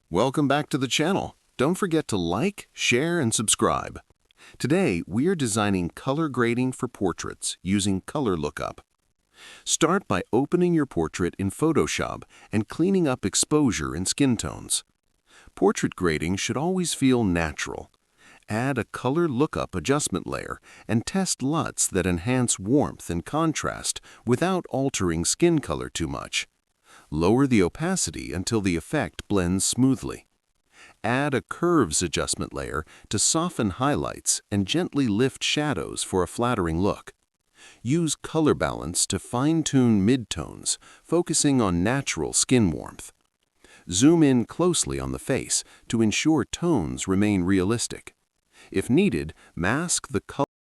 Welcome back to the channel. Don't forget to like, share, and subscribe. Today, we are designing color grading for portraits using color lookup. Start by opening your portrait in Photoshop and cleaning up exposure and skin tones. Portrait grading should always feel natural. Add a color lookup adjustment layer and test LUTs that enhance warmth and contrast without altering skin color too much. Lower the opacity until the effect blends smoothly. Add a curves adjustment layer to soften highlights and gently lift shadows for a flattering look. Use color balance to fine-tune midtones, focusing on natural skin warmth. Zoom in closely on the face to ensure tones remain realistic. If needed, mask the color